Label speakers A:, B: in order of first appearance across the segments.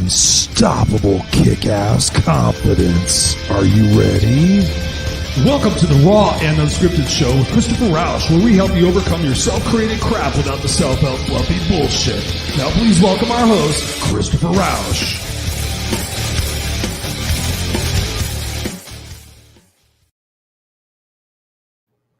A: unstoppable kick-ass confidence. Are you ready?
B: Welcome to the Raw and Unscripted Show with Christopher Rausch, where we help you overcome your self-created crap without the self-help fluffy bullshit. Now please welcome our host, Christopher Rausch.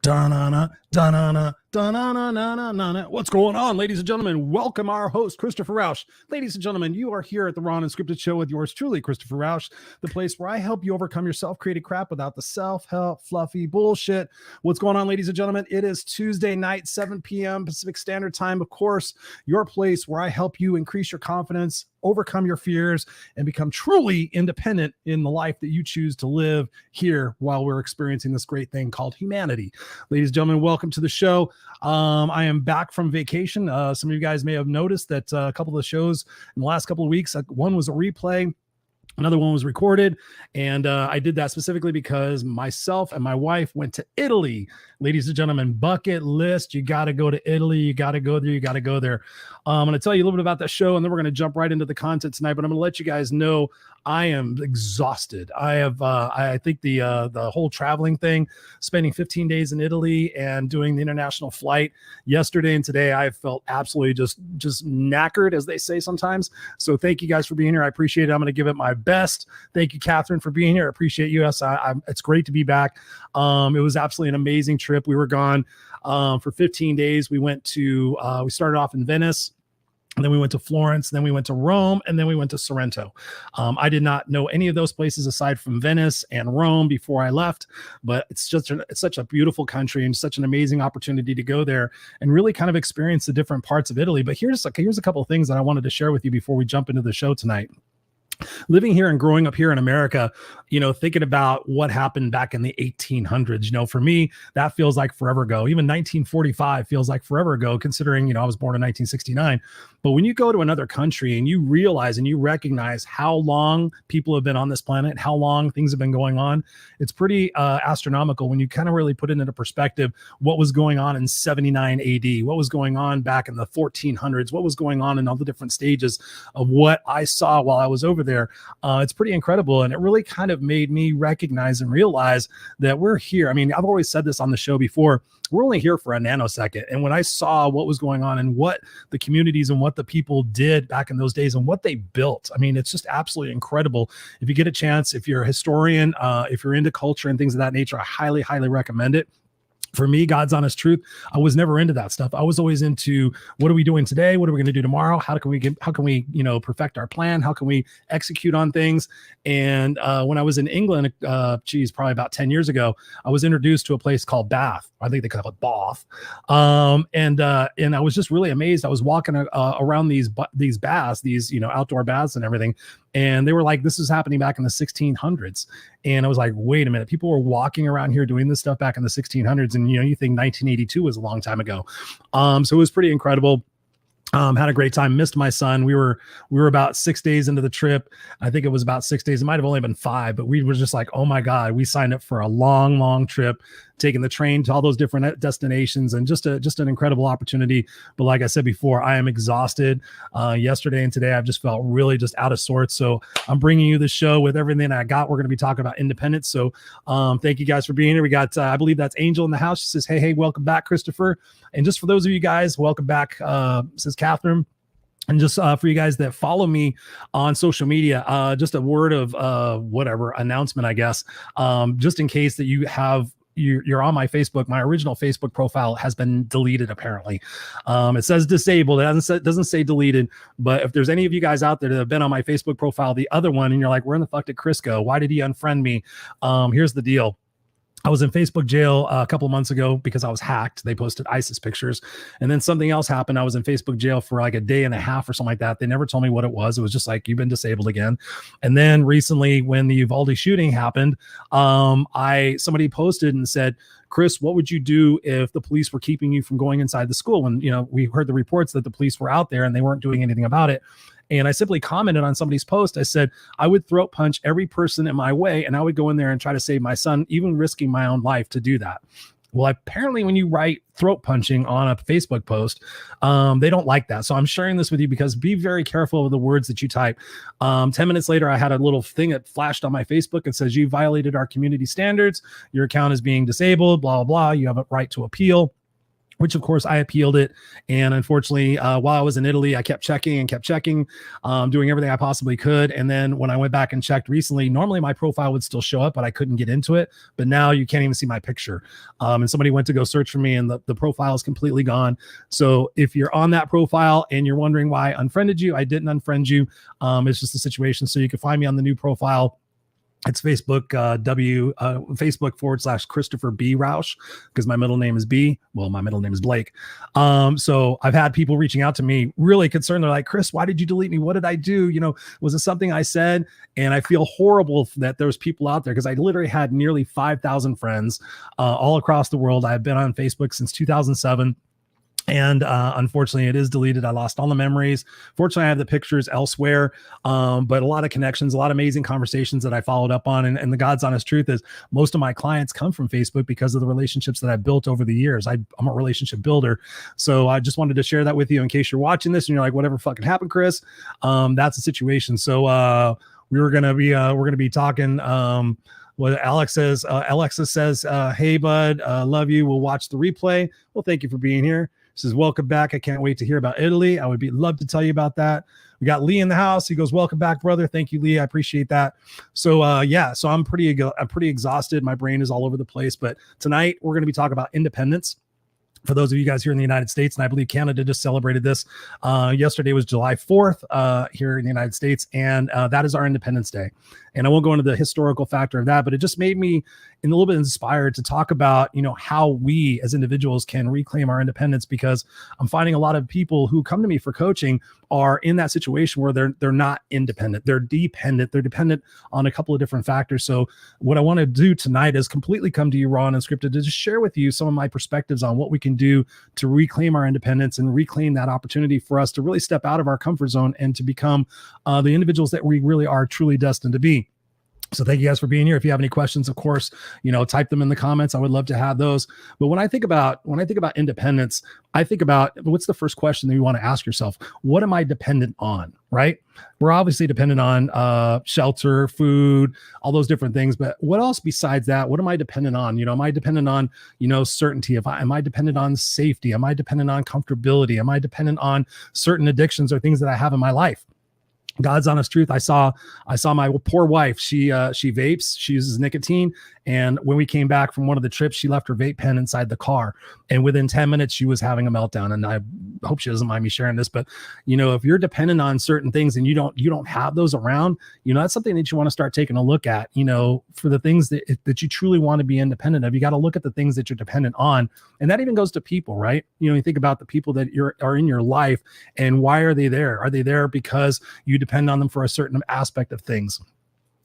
B: Da-na-na, da-na-na, da-na-na-na-na-na. What's going on, ladies and gentlemen? Welcome our host, Christopher Rausch. Ladies and gentlemen, you are here at the Raw and Unscripted Show with yours truly, Christopher Rausch, the place where I help you overcome your self-created crap without the self-help fluffy bullshit. What's going on, ladies and gentlemen? It is Tuesday night, 7 p.m. Pacific Standard Time. Of course, your place where I help you increase your confidence, overcome your fears, and become truly independent in the life that you choose to live here while we're experiencing this great thing called humanity. Ladies and gentlemen, welcome to the show. I am back from vacation. Some of you guys may have noticed that a couple of the shows in the last couple of weeks, one was a replay, another one was recorded, and I did that specifically because myself and my wife went to Italy. Ladies and gentlemen, bucket list. You got to go to Italy. You got to go there. You got to go there. I'm going to tell you a little bit about that show, and then we're going to jump right into the content tonight, but I'm going to let you guys know I am exhausted. I think the whole traveling thing, spending 15 days in Italy and doing the international flight yesterday and today, I felt absolutely just knackered, as they say sometimes. So thank you guys for being here. I appreciate it. I'm going to give it my best. Thank you, Catherine, for being here. I appreciate you. It's great to be back. It was absolutely an amazing trip. We were gone for 15 days. We started off in Venice, and then we went to Florence, and then we went to Rome, and then we went to Sorrento. I did not know any of those places aside from Venice and Rome before I left, but it's such a beautiful country and such an amazing opportunity to go there and really kind of experience the different parts of Italy. But here's a couple of things that I wanted to share with you before we jump into the show tonight. Living here and growing up here in America, thinking about what happened back in the 1800s, for me, that feels like forever ago. Even 1945 feels like forever ago, considering, I was born in 1969. But when you go to another country and you realize and you recognize how long people have been on this planet, how long things have been going on, it's pretty astronomical when you kind of really put it into perspective. What was going on in 79 AD? What was going on back in the 1400s? What was going on in all the different stages of what I saw while I was over there? It's pretty incredible. And it really kind of made me recognize and realize that we're here. I mean, I've always said this on the show before, we're only here for a nanosecond. And when I saw what was going on and what the communities and what the people did back in those days and what they built, I mean, it's just absolutely incredible. If you get a chance, if you're a historian, if you're into culture and things of that nature, I highly, highly recommend it. For me, God's honest truth, I was never into that stuff. I was always into, what are we doing today? What are we going to do tomorrow? How can we perfect our plan? How can we execute on things? And when I was in England, probably about 10 years ago, I was introduced to a place called Bath. I think they call it Bath. And I was just really amazed. I was walking around these baths, these, outdoor baths and everything. And they were like, this is happening back in the 1600s. And I was like, wait a minute, people were walking around here doing this stuff back in the 1600s. And, you think 1982 was a long time ago. So it was pretty incredible. Had a great time, missed my son. We were about 6 days into the trip. I think it was about 6 days. It might've only been 5, but we were just like, oh my God, we signed up for a long, long trip, taking the train to all those different destinations, and just an incredible opportunity. But like I said before, I am exhausted. Yesterday and today, I've just felt really just out of sorts. So I'm bringing you the show with everything I got. We're going to be talking about independence. So thank you guys for being here. We got, I believe that's Angel in the house. She says, hey, welcome back, Christopher. And just for those of you guys, welcome back, says Catherine. And just for you guys that follow me on social media, just a word of announcement, I guess, just in case that you're on my Facebook. My original Facebook profile has been deleted, apparently. It says disabled. It doesn't say deleted. But if there's any of you guys out there that have been on my Facebook profile, the other one, and you're like, where in the fuck did Chris go? Why did he unfriend me? Here's the deal. I was in Facebook jail a couple of months ago because I was hacked. They posted ISIS pictures. And then something else happened. I was in Facebook jail for like a day and a half or something like that. They never told me what it was. It was just like, you've been disabled again. And then recently, when the Uvalde shooting happened, somebody posted and said, Chris, what would you do if the police were keeping you from going inside the school? When, we heard the reports that the police were out there and they weren't doing anything about it. And I simply commented on somebody's post. I said, I would throat punch every person in my way, and I would go in there and try to save my son, even risking my own life to do that. Well, apparently when you write throat punching on a Facebook post, they don't like that. So I'm sharing this with you because be very careful with the words that you type. 10 minutes later, I had a little thing that flashed on my Facebook. It says, you violated our community standards. Your account is being disabled, blah, blah, blah. You have a right to appeal. Which, of course, I appealed it. And unfortunately, while I was in Italy, I kept checking, doing everything I possibly could. And then when I went back and checked recently, normally my profile would still show up, but I couldn't get into it. But now you can't even see my picture. And somebody went to go search for me and the profile is completely gone. So if you're on that profile and you're wondering why I unfriended you, I didn't unfriend you. It's just a situation. So you can find me on the new profile. It's Facebook, Facebook / Christopher B. Rausch, because my middle name is B. Well, my middle name is Blake. So I've had people reaching out to me really concerned. They're like, Chris, why did you delete me? What did I do? Was it something I said? And I feel horrible that there's people out there because I literally had nearly 5,000 friends all across the world. I've been on Facebook since 2007. And unfortunately, it is deleted. I lost all the memories. Fortunately, I have the pictures elsewhere, but a lot of connections, a lot of amazing conversations that I followed up on. And the God's honest truth is most of my clients come from Facebook because of the relationships that I've built over the years. I'm a relationship builder. So I just wanted to share that with you in case you're watching this and you're like, whatever fucking happened, Chris. That's the situation. So we're going to be talking, what Alex says, Alexa says, hey, bud, love you. We'll watch the replay. Well, thank you for being here. Says, welcome back. I can't wait to hear about Italy. I would love to tell you about that. We got Lee in the house. He goes, welcome back, brother. Thank you, Lee. I appreciate that. So so I'm pretty exhausted. My brain is all over the place. But tonight we're going to be talking about independence. For those of you guys here in the United States, and I believe Canada just celebrated this. Yesterday was July 4th here in the United States, and that is our Independence Day. And I won't go into the historical factor of that, but it just made me a little bit inspired to talk about, how we as individuals can reclaim our independence, because I'm finding a lot of people who come to me for coaching are in that situation where they're not independent. They're dependent. They're dependent on a couple of different factors. So what I want to do tonight is completely come to you raw and unscripted to just share with you some of my perspectives on what we can do to reclaim our independence and reclaim that opportunity for us to really step out of our comfort zone and to become the individuals that we really are truly destined to be. So thank you guys for being here. If you have any questions, of course, type them in the comments. I would love to have those. But when I think about independence, I think about what's the first question that you want to ask yourself? What am I dependent on? Right? We're obviously dependent on shelter, food, all those different things. But what else besides that? What am I dependent on? Am I dependent on, certainty? Am I dependent on safety? Am I dependent on comfortability? Am I dependent on certain addictions or things that I have in my life? God's honest truth. I saw my poor wife. She vapes. She uses nicotine. And when we came back from one of the trips, she left her vape pen inside the car. And within 10 minutes, she was having a meltdown. And I hope she doesn't mind me sharing this, but if you're dependent on certain things and you don't have those around, that's something that you want to start taking a look at, for the things that you truly want to be independent of. You got to look at the things that you're dependent on. And that even goes to people, right? You think about the people that are in your life and why are they there? Are they there because you depend on them for a certain aspect of things?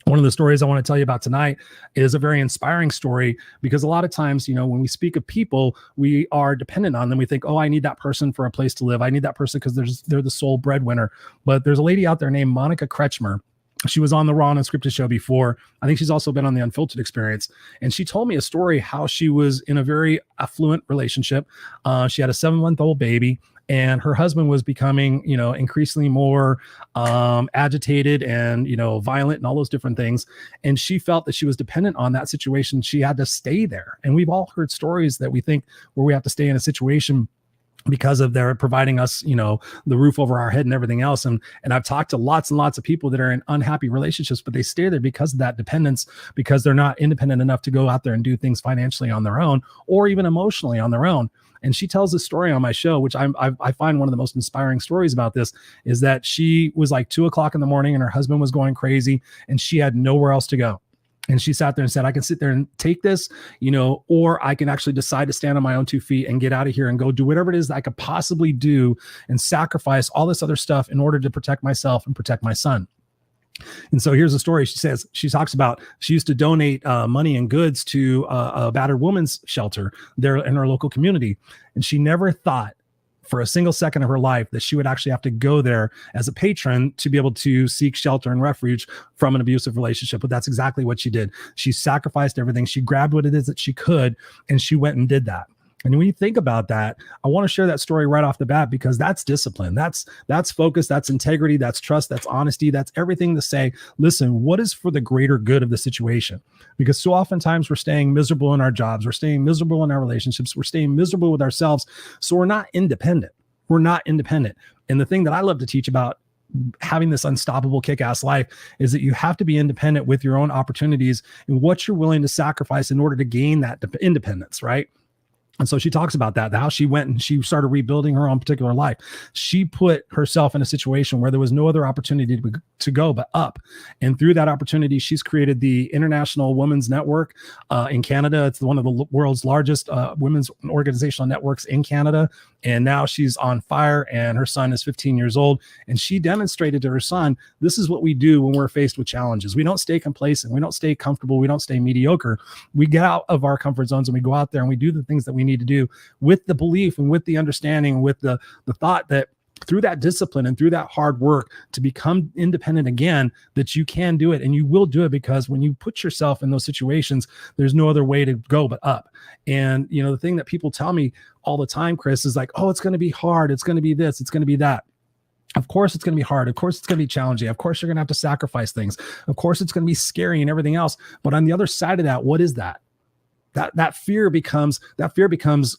B: One of the stories I want to tell you about tonight is a very inspiring story, because a lot of times, when we speak of people, we are dependent on them. We think, oh, I need that person for a place to live. I need that person because they're the sole breadwinner. But there's a lady out there named Monica Kretschmer. She was on the Raw and Unscripted show before. I think she's also been on the Unfiltered Experience. And she told me a story how she was in a very affluent relationship. She had a 7-month-old baby. And her husband was becoming, increasingly more agitated and, violent and all those different things. And she felt that she was dependent on that situation. She had to stay there. And we've all heard stories that we think where we have to stay in a situation because of their providing us, the roof over our head and everything else. And I've talked to lots and lots of people that are in unhappy relationships, but they stay there because of that dependence, because they're not independent enough to go out there and do things financially on their own or even emotionally on their own. And she tells this story on my show, which I find one of the most inspiring stories about this, is that she was like 2:00 in the morning and her husband was going crazy and she had nowhere else to go. And she sat there and said, I can sit there and take this, or I can actually decide to stand on my own 2 feet and get out of here and go do whatever it is that I could possibly do and sacrifice all this other stuff in order to protect myself and protect my son. And so here's the story. She talks about she used to donate money and goods to a battered woman's shelter there in her local community. And she never thought for a single second of her life that she would actually have to go there as a patron to be able to seek shelter and refuge from an abusive relationship. But that's exactly what she did. She sacrificed everything. She grabbed what it is that she could, and she went and did that. And when you think about that, I want to share that story right off the bat, because that's discipline. That's focus. That's integrity. That's trust. That's honesty. That's everything to say, listen, what is for the greater good of the situation? Because so oftentimes we're staying miserable in our jobs. We're staying miserable in our relationships. We're staying miserable with ourselves. So we're not independent. We're not independent. And the thing that I love to teach about having this unstoppable kick-ass life is that you have to be independent with your own opportunities and what you're willing to sacrifice in order to gain that independence, right? And so she talks about that, how she went and she started rebuilding her own particular life. She put herself in a situation where there was no other opportunity to go but up. And through that opportunity, she's created the International Women's Network in Canada. It's one of the world's largest women's organizational networks in Canada. And now she's on fire, and her son is 15 years old. And she demonstrated to her son, this is what we do when we're faced with challenges. We don't stay complacent. We don't stay comfortable. We don't stay mediocre. We get out of our comfort zones and we go out there and we do the things that we need to do with the belief and with the understanding, with the thought that through that discipline and through that hard work to become independent again, that you can do it and you will do it, because when you put yourself in those situations, there's no other way to go but up. And, you know, the thing that people tell me all the time, Chris, is like, oh, it's going to be hard. It's going to be this. It's going to be that. Of course, it's going to be hard. Of course, it's going to be challenging. Of course, you're going to have to sacrifice things. Of course, it's going to be scary and everything else. But on the other side of that, what is that? That fear becomes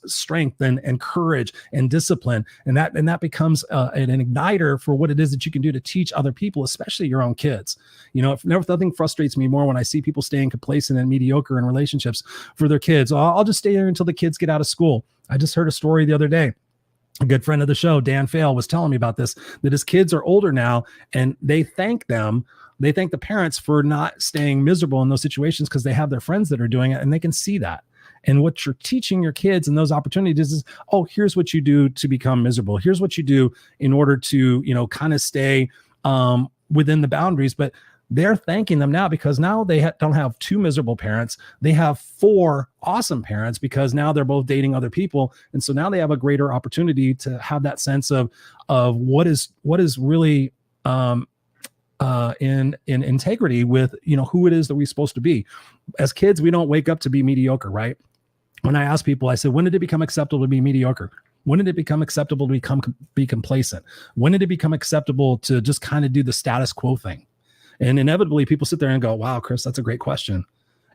B: strength and courage and discipline, and that becomes an igniter for what it is that you can do to teach other people, especially your own kids. You know, nothing frustrates me more when I see people staying complacent and mediocre in relationships for their kids. I'll just stay there until the kids get out of school. I just heard a story the other day. A good friend of the show, Dan Fail, was telling me about this, that his kids are older now, and they thank the parents for not staying miserable in those situations, because they have their friends that are doing it and they can see that. And what you're teaching your kids in those opportunities is, oh, here's what you do to become miserable. Here's what you do in order to, you know, kind of stay within the boundaries. But they're thanking them now, because now they don't have 2 miserable parents. They have 4 awesome parents, because now they're both dating other people. And so now they have a greater opportunity to have that sense of what is really in integrity with, you know, who it is that we're supposed to be. As kids, we don't wake up to be mediocre, right? When I ask people, I said, when did it become acceptable to be mediocre? When did it become acceptable to be complacent? When did it become acceptable to just kind of do the status quo thing? And inevitably, people sit there and go, wow, Chris, that's a great question.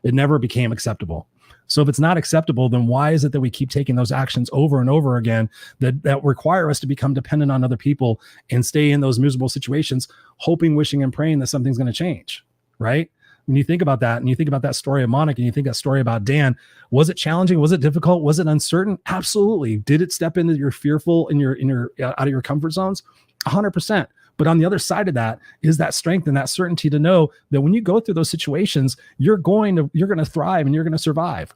B: It never became acceptable. So if it's not acceptable, then why is it that we keep taking those actions over and over again that require us to become dependent on other people and stay in those miserable situations, hoping, wishing, and praying that something's going to change, right? When you think about that, and you think about that story of Monica, and you think that story about Dan, was it challenging? Was it difficult? Was it uncertain? Absolutely. Did it step into your fearful and your out of your comfort zones? 100%. But on the other side of that is that strength and that certainty to know that when you go through those situations, you're going to thrive and you're going to survive.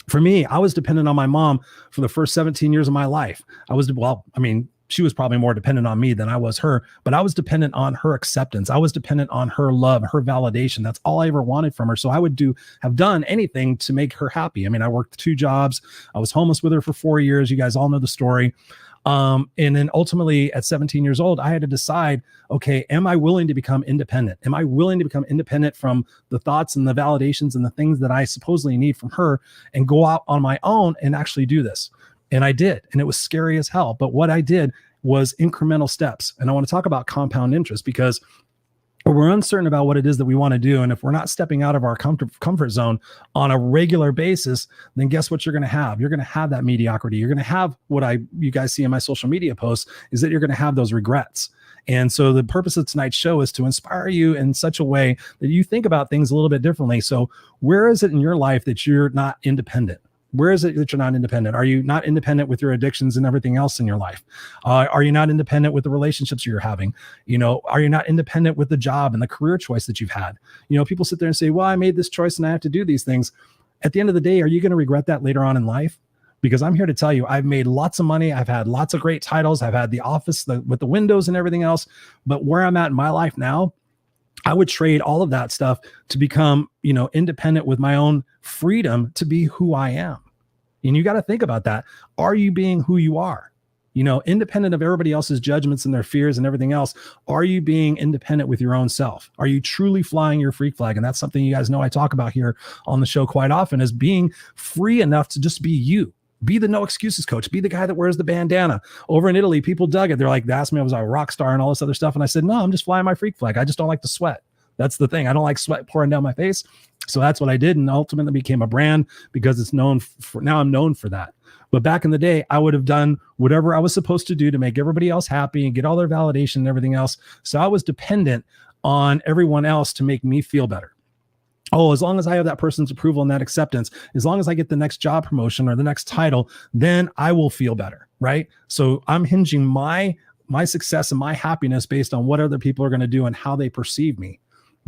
B: For me, I was dependent on my mom for the first 17 years of my life. She was probably more dependent on me than I was her, but I was dependent on her acceptance. I was dependent on her love, her validation. That's all I ever wanted from her. So I would have done anything to make her happy. I mean, I worked 2 jobs. I was homeless with her for 4 years. You guys all know the story. And then ultimately at 17 years old, I had to decide, okay, am I willing to become independent? Am I willing to become independent from the thoughts and the validations and the things that I supposedly need from her, and go out on my own and actually do this? And I did. And it was scary as hell. But what I did was incremental steps. And I want to talk about compound interest, because we're uncertain about what it is that we want to do. And if we're not stepping out of our comfort zone on a regular basis, then guess what you're going to have? You're going to have that mediocrity. You're going to have what you guys see in my social media posts, is that you're going to have those regrets. And so the purpose of tonight's show is to inspire you in such a way that you think about things a little bit differently. So where is it in your life that you're not independent? Where is it that you're not independent? Are you not independent with your addictions and everything else in your life? Are you not independent with the relationships you're having? You know, are you not independent with the job and the career choice that you've had? You know, people sit there and say, well, I made this choice and I have to do these things. At the end of the day, are you going to regret that later on in life? Because I'm here to tell you, I've made lots of money. I've had lots of great titles. I've had the office with the windows and everything else. But where I'm at in my life now, I would trade all of that stuff to become, you know, independent with my own freedom to be who I am. And you got to think about that. Are you being who you are? independent of everybody else's judgments and their fears and everything else. Are you being independent with your own self? Are you truly flying your freak flag? And that's something you guys know I talk about here on the show quite often, is being free enough to just be you. Be the no excuses coach. Be the guy that wears the bandana. Over in Italy, people dug it. They're like, they asked me if I was a rock star and all this other stuff. And I said, no, I'm just flying my freak flag. I just don't like to sweat. That's the thing. I don't like sweat pouring down my face. So that's what I did, and ultimately became a brand because it's known for, now I'm known for that. But back in the day, I would have done whatever I was supposed to do to make everybody else happy and get all their validation and everything else. So I was dependent on everyone else to make me feel better. Oh, as long as I have that person's approval and that acceptance, as long as I get the next job promotion or the next title, then I will feel better, right? So I'm hinging my success and my happiness based on what other people are going to do and how they perceive me.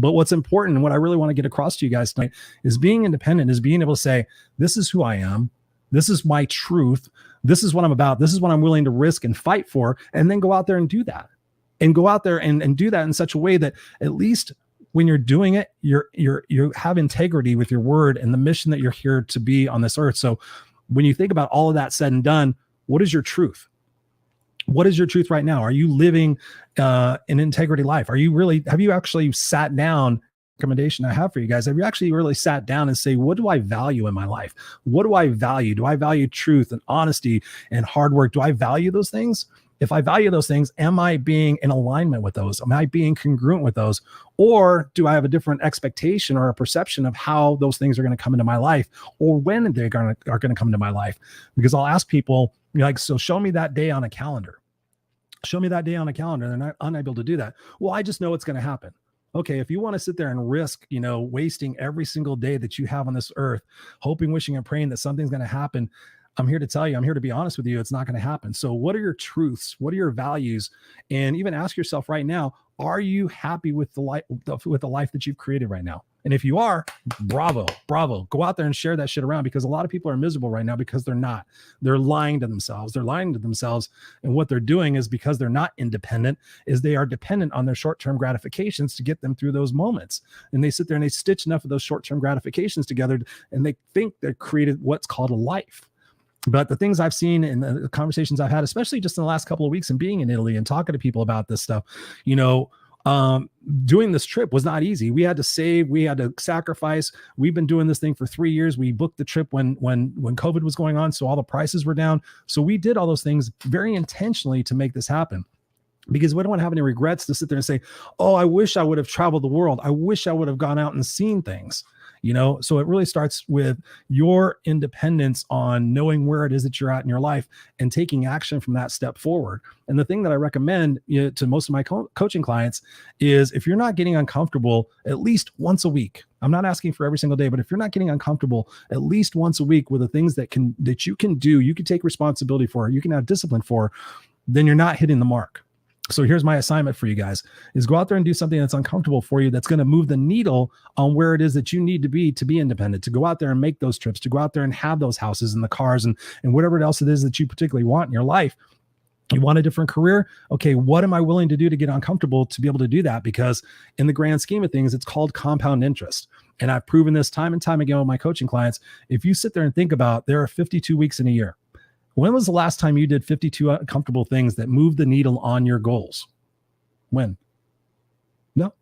B: But what's important and what I really want to get across to you guys tonight is being independent, is being able to say, this is who I am. This is my truth. This is what I'm about. This is what I'm willing to risk and fight for, and then go out there and do that. And go out there and do that in such a way that at least when you're doing it, you have integrity with your word and the mission that you're here to be on this earth. So when you think about all of that said and done, what is your truth? What is your truth right now? Are you living an integrity life? Have you actually sat down? Recommendation I have for you guys. Have you actually really sat down and say, what do I value in my life? What do I value? Do I value truth and honesty and hard work? Do I value those things? If I value those things, am I being in alignment with those? Am I being congruent with those? Or do I have a different expectation or a perception of how those things are going to come into my life, or when they are going to come into my life? Because I'll ask people, so show me that day on a calendar. Show me that day on a calendar. They're not unable to do that. Well, I just know it's going to happen. Okay, if you want to sit there and risk, wasting every single day that you have on this earth, hoping, wishing, and praying that something's going to happen, I'm here to tell you, I'm here to be honest with you, it's not going to happen. So what are your truths? What are your values? And even ask yourself right now, are you happy with the life that you've created right now? And if you are, bravo. Go out there and share that shit around, because a lot of people are miserable right now because they're not. They're lying to themselves. And what they're doing is, because they're not independent, is they are dependent on their short-term gratifications to get them through those moments. And they sit there and they stitch enough of those short-term gratifications together, and they think they've created what's called a life. But the things I've seen in the conversations I've had, especially just in the last couple of weeks and being in Italy and talking to people about this stuff, doing this trip was not easy. We had to save, we had to sacrifice. We've been doing this thing for 3 years. We booked the trip when COVID was going on, so all the prices were down. So we did all those things very intentionally to make this happen, because we don't want to have any regrets to sit there and say, oh, I wish I would have traveled the world. I wish I would have gone out and seen things. So it really starts with your independence on knowing where it is that you're at in your life and taking action from that step forward. And the thing that I recommend to most of my coaching clients is, if you're not getting uncomfortable at least once a week, I'm not asking for every single day, but if you're not getting uncomfortable at least once a week with the things that you can do, you can take responsibility for, you can have discipline for, then you're not hitting the mark. So here's my assignment for you guys, is go out there and do something that's uncomfortable for you, that's going to move the needle on where it is that you need to be independent, to go out there and make those trips, to go out there and have those houses and the cars and whatever else it is that you particularly want in your life. You want a different career? Okay, what am I willing to do to get uncomfortable to be able to do that? Because in the grand scheme of things, it's called compound interest. And I've proven this time and time again with my coaching clients. If you sit there and think about, there are 52 weeks in a year. When was the last time you did 52 uncomfortable things that moved the needle on your goals? When? No.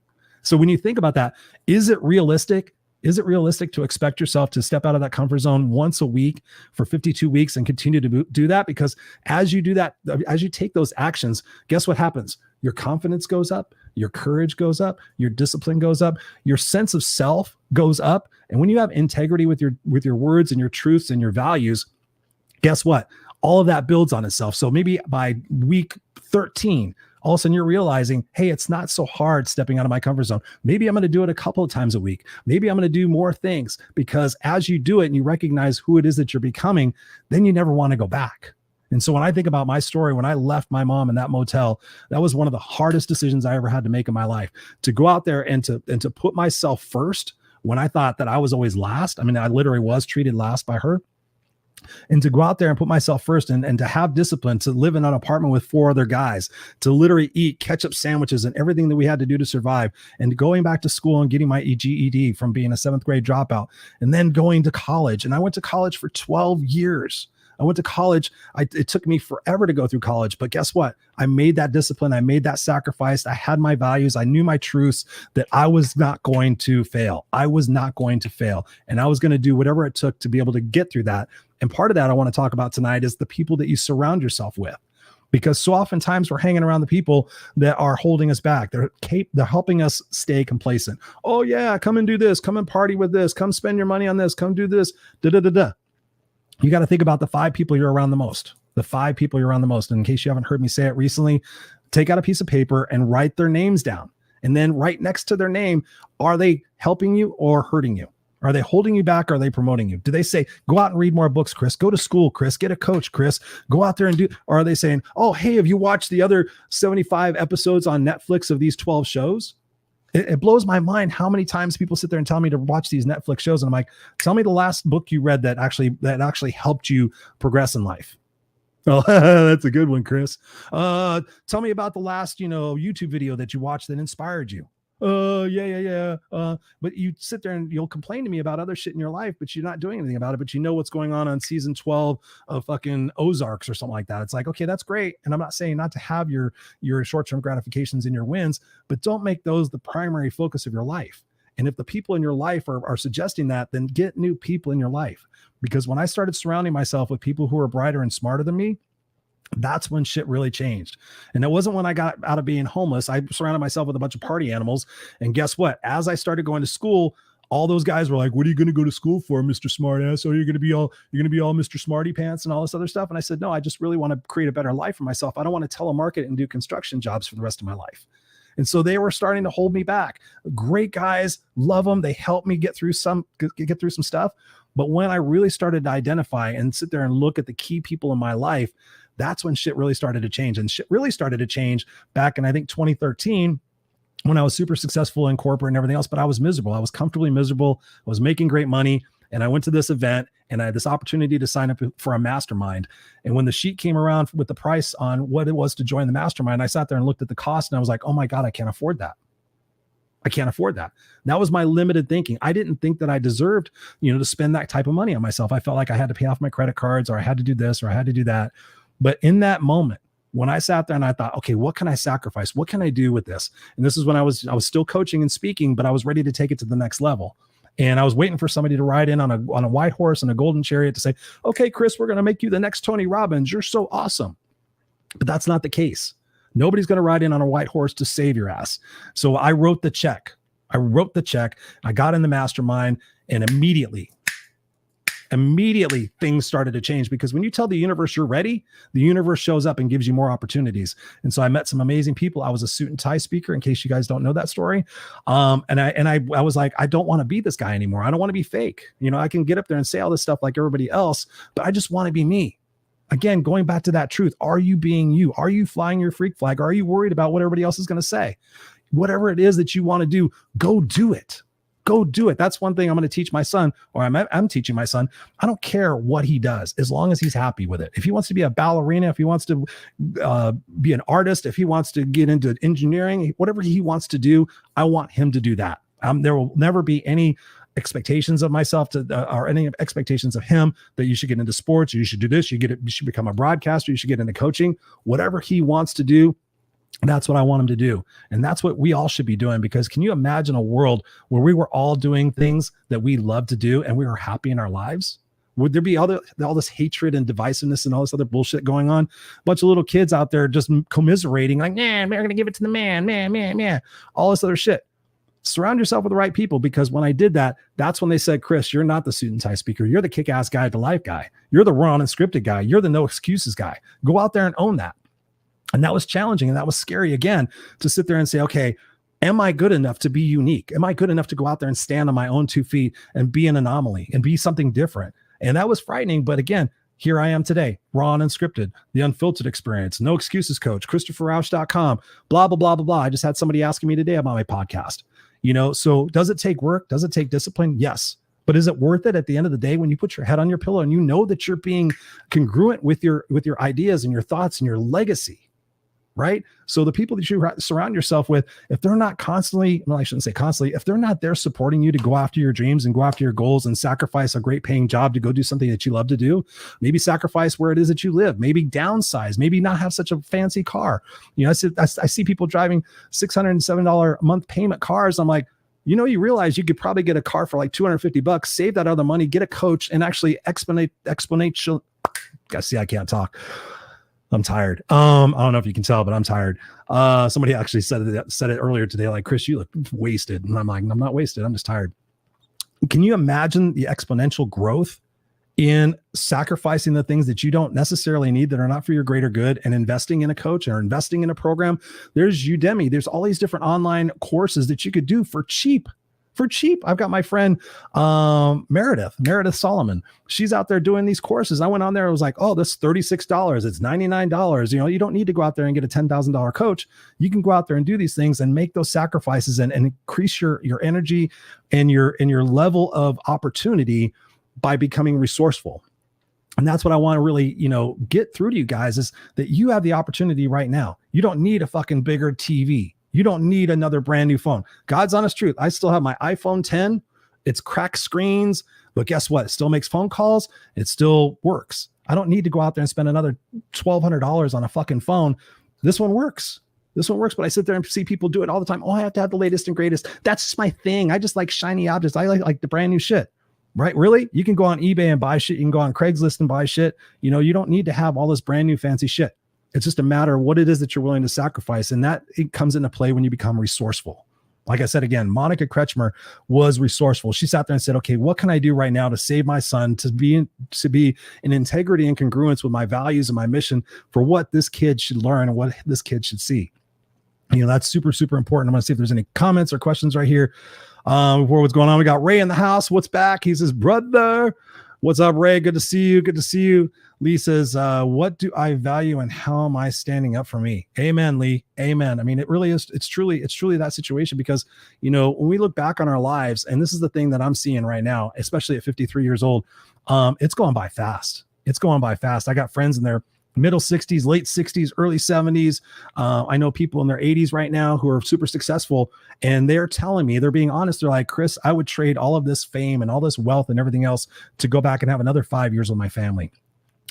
B: So when you think about that, is it realistic? Is it realistic to expect yourself to step out of that comfort zone once a week for 52 weeks and continue to do that? Because as you do that, as you take those actions, guess what happens? Your confidence goes up, your courage goes up, your discipline goes up, your sense of self goes up. And when you have integrity with your words and your truths and your values, guess what? All of that builds on itself. So maybe by week 13, all of a sudden you're realizing, hey, it's not so hard stepping out of my comfort zone. Maybe I'm going to do it a couple of times a week. Maybe I'm going to do more things, because as you do it and you recognize who it is that you're becoming, then you never want to go back. And so when I think about my story, when I left my mom in that motel, that was one of the hardest decisions I ever had to make in my life, to go out there and to put myself first when I thought that I was always last. I mean, I literally was treated last by her. And to go out there and put myself first and to have discipline, to live in an apartment with 4 other guys, to literally eat ketchup sandwiches and everything that we had to do to survive, and going back to school and getting my GED from being a 7th grade dropout, and then going to college. And I went to college for 12 years. I went to college. It took me forever to go through college, but guess what? I made that discipline. I made that sacrifice. I had my values. I knew my truths, that I was not going to fail. I was not going to fail. And I was going to do whatever it took to be able to get through that. And part of that I want to talk about tonight is the people that you surround yourself with. Because so oftentimes we're hanging around the people that are holding us back. They're helping us stay complacent. Oh yeah, come and do this. Come and party with this. Come spend your money on this. Come do this. Da da da da. You got to think about the 5 people you're around the most. The 5 people you're around the most. And in case you haven't heard me say it recently, take out a piece of paper and write their names down. And then right next to their name, are they helping you or hurting you? Are they holding you back? Or are they promoting you? Do they say, go out and read more books, Chris? Go to school, Chris. Get a coach, Chris. Go out there and do. Or are they saying, oh, hey, have you watched the other 75 episodes on Netflix of these 12 shows? It blows my mind how many times people sit there and tell me to watch these Netflix shows. And I'm like, tell me the last book you read that actually helped you progress in life. Oh, that's a good one, Chris. Tell me about the last, YouTube video that you watched that inspired you. Yeah. But you sit there and you'll complain to me about other shit in your life, but you're not doing anything about it. But you know what's going on season 12 of fucking Ozarks or something like that. It's like, okay, that's great. And I'm not saying not to have your short-term gratifications and your wins, but don't make those the primary focus of your life. And if the people in your life are suggesting that, then get new people in your life. Because when I started surrounding myself with people who are brighter and smarter than me, that's when shit really changed. And it wasn't when I got out of being homeless. I surrounded myself with a bunch of party animals. And guess what? As I started going to school, all those guys were like, what are you going to go to school for, Mr. Smartass? Oh, you're going to be all Mr. Smarty Pants and all this other stuff. And I said, no, I just really want to create a better life for myself. I don't want to telemarket and do construction jobs for the rest of my life. And so they were starting to hold me back. Great guys, love them. They helped me get through some stuff. But when I really started to identify and sit there and look at the key people in my life, that's when shit really started to change. And shit really started to change back in, I think, 2013, when I was super successful in corporate and everything else, but I was miserable. I was comfortably miserable. I was making great money. And I went to this event and I had this opportunity to sign up for a mastermind. And when the sheet came around with the price on what it was to join the mastermind, I sat there and looked at the cost and I was like, oh my God, I can't afford that. I can't afford that. That was my limited thinking. I didn't think that I deserved, to spend that type of money on myself. I felt like I had to pay off my credit cards, or I had to do this, or I had to do that. But in that moment, when I sat there and I thought, okay, what can I sacrifice? What can I do with this? And this is when I was still coaching and speaking, but I was ready to take it to the next level. And I was waiting for somebody to ride in on a white horse and a golden chariot to say, okay, Chris, we're going to make you the next Tony Robbins. You're so awesome. But that's not the case. Nobody's going to ride in on a white horse to save your ass. So I wrote the check. I got in the mastermind, and immediately things started to change, because when you tell the universe you're ready, the universe shows up and gives you more opportunities. And so I met some amazing people. I was a suit and tie speaker, in case you guys don't know that story. And I was like, I don't want to be this guy anymore. I don't want to be fake. I can get up there and say all this stuff like everybody else, but I just want to be me. Again, going back to that truth. Are you being you? Are you flying your freak flag? Are you worried about what everybody else is going to say? Whatever it is that you want to do, go do it. Go do it. That's one thing I'm going to teach my son, or I'm teaching my son. I don't care what he does, as long as he's happy with it. If he wants to be a ballerina, if he wants to be an artist, if he wants to get into engineering, whatever he wants to do, I want him to do that. There will never be any expectations of myself or any expectations of him that you should get into sports, or you should do this, you should become a broadcaster, you should get into coaching. Whatever he wants to do, that's what I want him to do. And that's what we all should be doing, because can you imagine a world where we were all doing things that we love to do and we were happy in our lives? Would there be all this hatred and divisiveness and all this other bullshit going on? A bunch of little kids out there just commiserating, like, nah, we're going to give it to the man, all this other shit. Surround yourself with the right people, because when I did that, that's when they said, Chris, you're not the suit and tie speaker. You're the kick-ass guy to life guy. You're the raw and unscripted guy. You're the no excuses guy. Go out there and own that. And that was challenging. And that was scary, again, to sit there and say, okay, am I good enough to be unique? Am I good enough to go out there and stand on my own 2 feet and be an anomaly and be something different? And that was frightening. But again, here I am today, raw and unscripted, the unfiltered experience, no excuses coach, ChristopherRausch.com, blah, blah, blah, blah, blah. I just had somebody asking me today about my podcast. So does it take work? Does it take discipline? Yes. But is it worth it at the end of the day when you put your head on your pillow and you know that you're being congruent with your ideas and your thoughts and your legacy? right? So the people that you surround yourself with, if they're not constantly, well, I shouldn't say constantly, if they're not there supporting you to go after your dreams and go after your goals and sacrifice a great paying job to go do something that you love to do, maybe sacrifice where it is that you live, maybe downsize, maybe not have such a fancy car. You know, I see people driving $607 a month payment cars. I'm like, you know, you realize you could probably get a car for like $250, save that other money, get a coach, and actually exponential. Guys, see, I can't talk. I'm tired. I don't know if you can tell, but I'm tired. Somebody actually said it earlier today, like, Chris, you look wasted. And I'm like, I'm not wasted. I'm just tired. Can you imagine the exponential growth in sacrificing the things that you don't necessarily need, that are not for your greater good, and investing in a coach or investing in a program? There's Udemy. There's all these different online courses that you could do for cheap. I've got my friend Meredith Solomon. She's out there doing these courses. I went on there. I was like, oh, this $36. It's $99. You know, you don't need to go out there and get a $10,000 coach. You can go out there and do these things and make those sacrifices and increase your energy and your level of opportunity by becoming resourceful. And that's what I want to really, you know, get through to you guys, is that you have the opportunity right now. You don't need a fucking bigger TV. You don't need another brand new phone. God's honest truth. I still have my iPhone 10. It's cracked screens, but guess what? It still makes phone calls. It still works. I don't need to go out there and spend another $1,200 on a fucking phone. This one works. But I sit there and see people do it all the time. Oh, I have to have the latest and greatest. That's just my thing. I just like shiny objects. I like the brand new shit. Right? Really? You can go on eBay and buy shit. You can go on Craigslist and buy shit. You know, you don't need to have all this brand new fancy shit. It's just a matter of what it is that you're willing to sacrifice. And that it comes into play when you become resourceful. Like I said, again, Monica Kretschmer was resourceful. She sat there and said, okay, what can I do right now to save my son, to be in integrity and congruence with my values and my mission for what this kid should learn and what this kid should see. You know, that's super, super important. I'm going to see if there's any comments or questions right here. Before what's going on, we got Ray in the house. What's back? He says, brother, what's up, Ray? Good to see you. Lee says, what do I value and how am I standing up for me? Amen, Lee. Amen. I mean, it really is. It's truly that situation, because, you know, when we look back on our lives, and this is the thing that I'm seeing right now, especially at 53 years old, it's going by fast. I got friends in their middle 60s, late 60s, early 70s. I know people in their 80s right now who are super successful, and they're telling me, they're being honest. They're like, Chris, I would trade all of this fame and all this wealth and everything else to go back and have another 5 years with my family,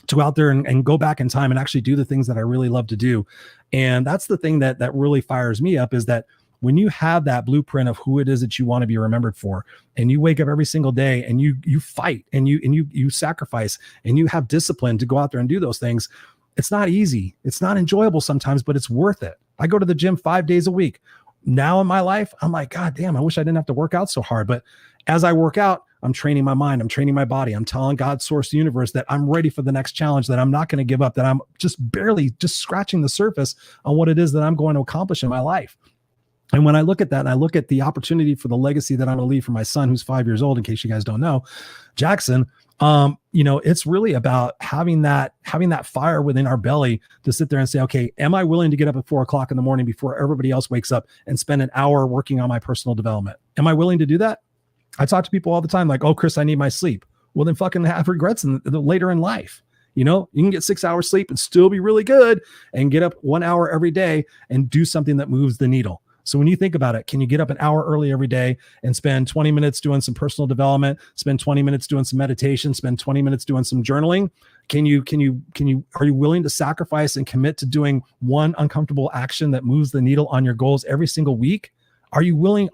B: to go out there and go back in time and actually do the things that I really love to do. And that's the thing that really fires me up, is that when you have that blueprint of who it is that you want to be remembered for, and you wake up every single day and you fight and you sacrifice and you have discipline to go out there and do those things, it's not easy. It's not enjoyable sometimes, but it's worth it. I go to the gym 5 days a week. Now in my life, I'm like, God damn, I wish I didn't have to work out so hard. But as I work out, I'm training my mind. I'm training my body. I'm telling God, source, the universe, that I'm ready for the next challenge, that I'm not going to give up, that I'm just scratching the surface on what it is that I'm going to accomplish in my life. And when I look at that, and I look at the opportunity for the legacy that I'm going to leave for my son, who's 5 years old, in case you guys don't know, Jackson, you know, it's really about having that fire within our belly to sit there and say, okay, am I willing to get up at 4 o'clock in the morning before everybody else wakes up and spend an hour working on my personal development? Am I willing to do that? I talk to people all the time like, oh, Chris, I need my sleep. Well, then fucking have regrets later in life. You know, you can get 6 hours sleep and still be really good, and get up 1 hour every day and do something that moves the needle. So when you think about it, can you get up an hour early every day and spend 20 minutes doing some personal development, spend 20 minutes doing some meditation, spend 20 minutes doing some journaling? Are you willing to sacrifice and commit to doing one uncomfortable action that moves the needle on your goals every single week? Are you willing?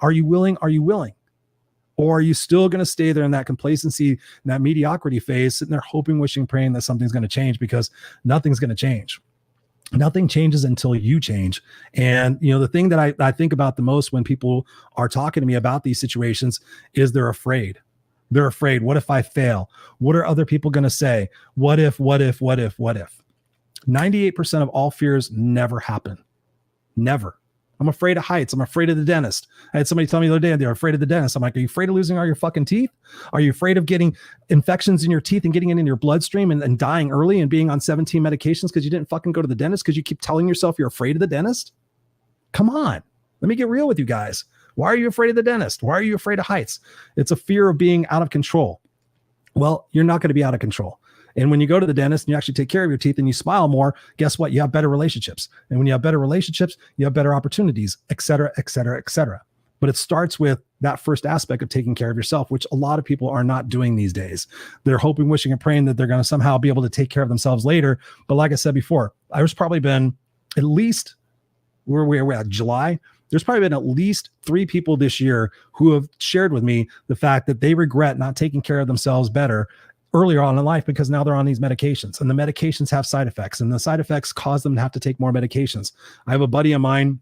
B: Or are you still going to stay there in that complacency, in that mediocrity phase, sitting there hoping, wishing, praying that something's going to change? Because nothing's going to change. Nothing changes until you change. And, you know, the thing that I think about the most when people are talking to me about these situations is they're afraid. They're afraid. What if I fail? What are other people going to say? What if? 98% of all fears never happen. Never. I'm afraid of heights. I'm afraid of the dentist. I had somebody tell me the other day they're afraid of the dentist. I'm like, are you afraid of losing all your fucking teeth? Are you afraid of getting infections in your teeth and getting it in your bloodstream and dying early and being on 17 medications because you didn't fucking go to the dentist because you keep telling yourself you're afraid of the dentist? Come on. Let me get real with you guys. Why are you afraid of the dentist? Why are you afraid of heights? It's a fear of being out of control. Well, you're not going to be out of control. And when you go to the dentist and you actually take care of your teeth and you smile more, guess what? You have better relationships. And when you have better relationships, you have better opportunities, et cetera, et cetera, et cetera. But it starts with that first aspect of taking care of yourself, which a lot of people are not doing these days. They're hoping, wishing, and praying that they're going to somehow be able to take care of themselves later. But like I said before, there's probably been at least, where we're at July, there's probably been at least 3 people this year who have shared with me the fact that they regret not taking care of themselves better earlier on in life because now they're on these medications, and the medications have side effects, and the side effects cause them to have to take more medications. I have a buddy of mine,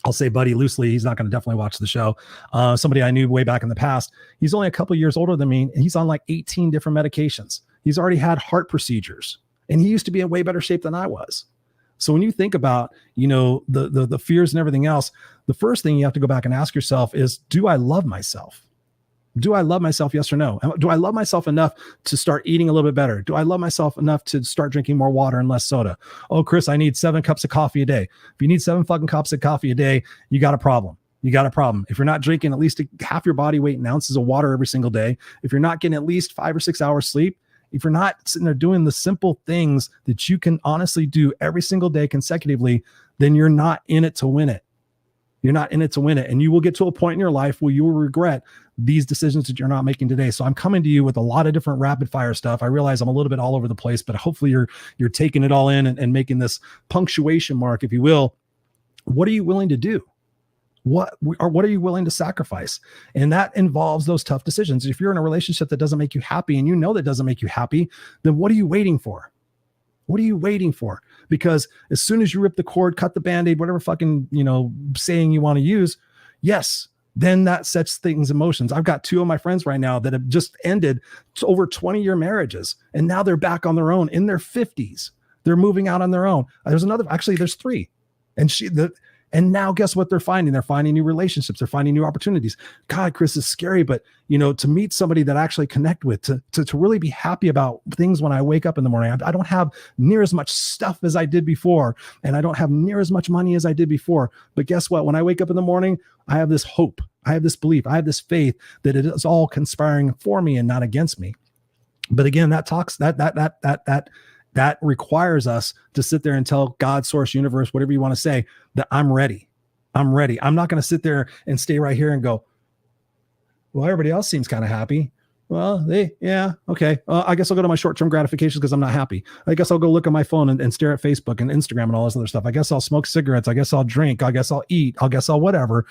B: I'll say buddy loosely, he's not going to definitely watch the show. Somebody I knew way back in the past. He's only a couple years older than me, and he's on like 18 different medications. He's already had heart procedures, and he used to be in way better shape than I was. So when you think about, the fears and everything else, the first thing you have to go back and ask yourself is, do I love myself? Do I love myself? Yes or no? Do I love myself enough to start eating a little bit better? Do I love myself enough to start drinking more water and less soda? Oh, Chris, I need 7 cups of coffee a day. If you need 7 fucking cups of coffee a day, you got a problem. You got a problem. If you're not drinking at least half your body weight in ounces of water every single day, if you're not getting at least 5 or 6 hours sleep, if you're not sitting there doing the simple things that you can honestly do every single day consecutively, then you're not in it to win it. You're not in it to win it. And you will get to a point in your life where you will regret these decisions that you're not making today. So I'm coming to you with a lot of different rapid fire stuff. I realize I'm a little bit all over the place, but hopefully you're taking it all in and making this punctuation mark, if you will. What are you willing to do? What are you willing to sacrifice? And that involves those tough decisions. If you're in a relationship that doesn't make you happy and you know that doesn't make you happy, then what are you waiting for? What are you waiting for? Because as soon as you rip the cord, cut the Band-Aid, whatever fucking, saying you want to use, yes, then that sets things in motions. I've got 2 of my friends right now that have just ended over 20-year marriages, and now they're back on their own in their 50s. They're moving out on their own. There's 3. And now guess what they're finding? They're finding new relationships. They're finding new opportunities. God, Chris, is scary, but to meet somebody that I actually connect with, to really be happy about things when I wake up in the morning. I don't have near as much stuff as I did before, and I don't have near as much money as I did before. But guess what? When I wake up in the morning, I have this hope. I have this belief. I have this faith that it is all conspiring for me and not against me. But again, that requires us to sit there and tell God, source, universe, whatever you want to say, that I'm ready. I'm ready. I'm not going to sit there and stay right here and go, well, everybody else seems kind of happy. Well, okay. I guess I'll go to my short-term gratifications because I'm not happy. I guess I'll go look at my phone and stare at Facebook and Instagram and all this other stuff. I guess I'll smoke cigarettes. I guess I'll drink. I guess I'll eat. I guess I'll whatever,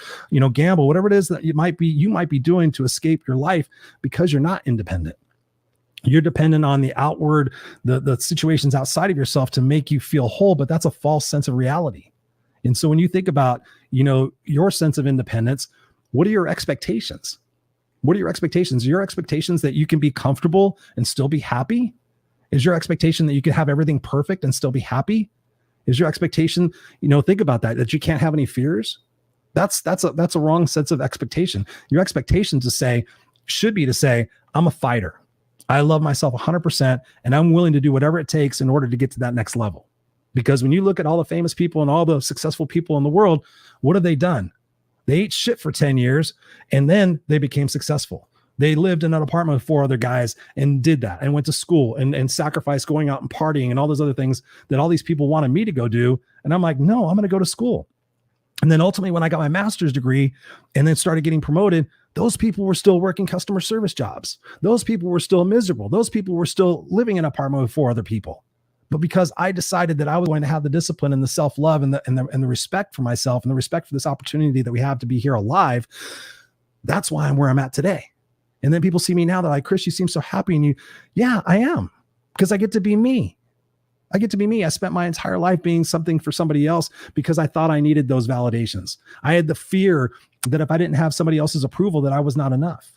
B: gamble, whatever it is that you might be doing to escape your life because you're not independent. You're dependent on the outward, the situations outside of yourself to make you feel whole, but that's a false sense of reality. And so when you think about, your sense of independence, what are your expectations? What are your expectations? Are your expectations that you can be comfortable and still be happy? Is your expectation that you can have everything perfect and still be happy? Is your expectation, think about that you can't have any fears? That's a wrong sense of expectation. Your expectation should be to say, I'm a fighter. I love myself 100%, and I'm willing to do whatever it takes in order to get to that next level. Because when you look at all the famous people and all the successful people in the world, what have they done? They ate shit for 10 years, and then they became successful. They lived in an apartment with 4 other guys and did that and went to school and sacrificed going out and partying and all those other things that all these people wanted me to go do. And I'm like, no, I'm going to go to school. And then ultimately, when I got my master's degree and then started getting promoted, those people were still working customer service jobs. Those people were still miserable. Those people were still living in an apartment with 4 other people. But because I decided that I was going to have the discipline and the self-love and the respect for myself and the respect for this opportunity that we have to be here alive, that's why I'm where I'm at today. And then people see me now, they're like, Chris, you seem so happy. And yeah, I am, because I get to be me. I get to be me. I spent my entire life being something for somebody else because I thought I needed those validations. I had the fear that if I didn't have somebody else's approval, that I was not enough.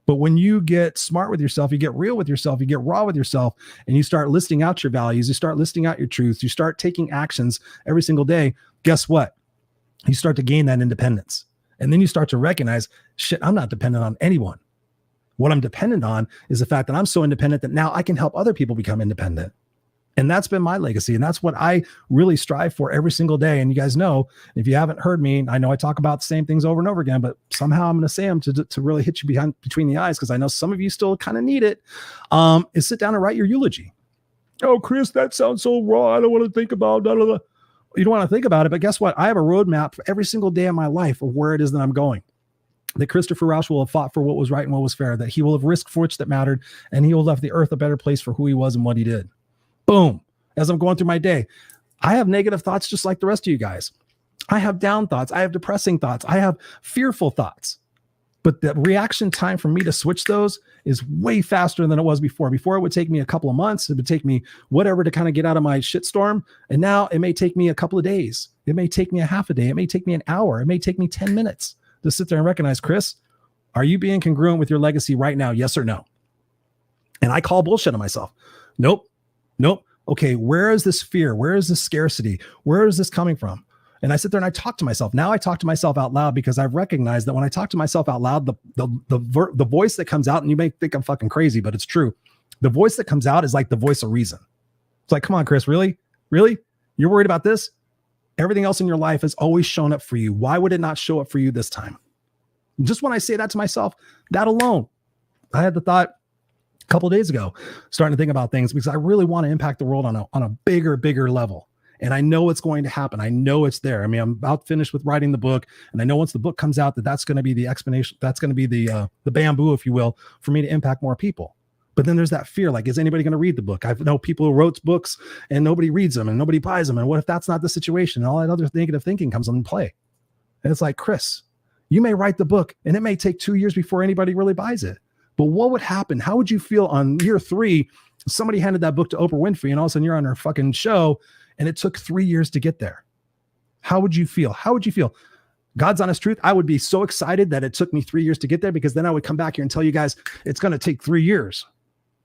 B: But when you get smart with yourself, you get real with yourself, you get raw with yourself, and you start listing out your values, you start listing out your truths, you start taking actions every single day, guess what? You start to gain that independence. And then you start to recognize, shit, I'm not dependent on anyone. What I'm dependent on is the fact that I'm so independent that now I can help other people become independent. And that's been my legacy. And that's what I really strive for every single day. And you guys know, if you haven't heard me, I know I talk about the same things over and over again, but somehow I'm going to say them to really hit you between the eyes, because I know some of you still kind of need it, is sit down and write your eulogy. Oh, Chris, that sounds so raw. I don't want to think about blah, blah, blah. You don't want to think about it, but guess what? I have a roadmap for every single day of my life of where it is that I'm going. That Christopher Rausch will have fought for what was right and what was fair, that he will have risked for which that mattered, and he will have left the earth a better place for who he was and what he did. Boom. As I'm going through my day, I have negative thoughts just like the rest of you guys. I have down thoughts. I have depressing thoughts. I have fearful thoughts. But the reaction time for me to switch those is way faster than it was before. Before, it would take me a couple of months. It would take me whatever to kind of get out of my shitstorm. And now it may take me a couple of days. It may take me a half a day. It may take me an hour. It may take me 10 minutes to sit there and recognize, Chris, are you being congruent with your legacy right now? Yes or no? And I call bullshit on myself. Nope. Okay, where is this fear? Where is this scarcity? Where is this coming from? And I sit there and I talk to myself. Now I talk to myself out loud, because I've recognized that when I talk to myself out loud, the voice that comes out, and you may think I'm fucking crazy, but it's true. The voice that comes out is like the voice of reason. It's like, come on, Chris, really? You're worried about this? Everything else in your life has always shown up for you. Why would it not show up for you this time? Just when I say that to myself, that alone, I had the thought a couple of days ago, starting to think about things, because I really want to impact the world on a bigger level. And I know it's going to happen. I know it's there. I mean, I'm about finished with writing the book, and I know once the book comes out, that's going to be the explanation. That's going to be the bamboo, if you will, for me to impact more people. But then there's that fear, like, is anybody going to read the book? I know people who wrote books and nobody reads them and nobody buys them. And what if that's not the situation? And all that other negative thinking comes into play. And it's like, Chris, you may write the book and it may take 2 years before anybody really buys it. But what would happen? How would you feel on year 3? Somebody handed that book to Oprah Winfrey, and all of a sudden you're on her fucking show, and it took 3 years to get there. How would you feel? God's honest truth, I would be so excited that it took me 3 years to get there, because then I would come back here and tell you guys it's going to take 3 years.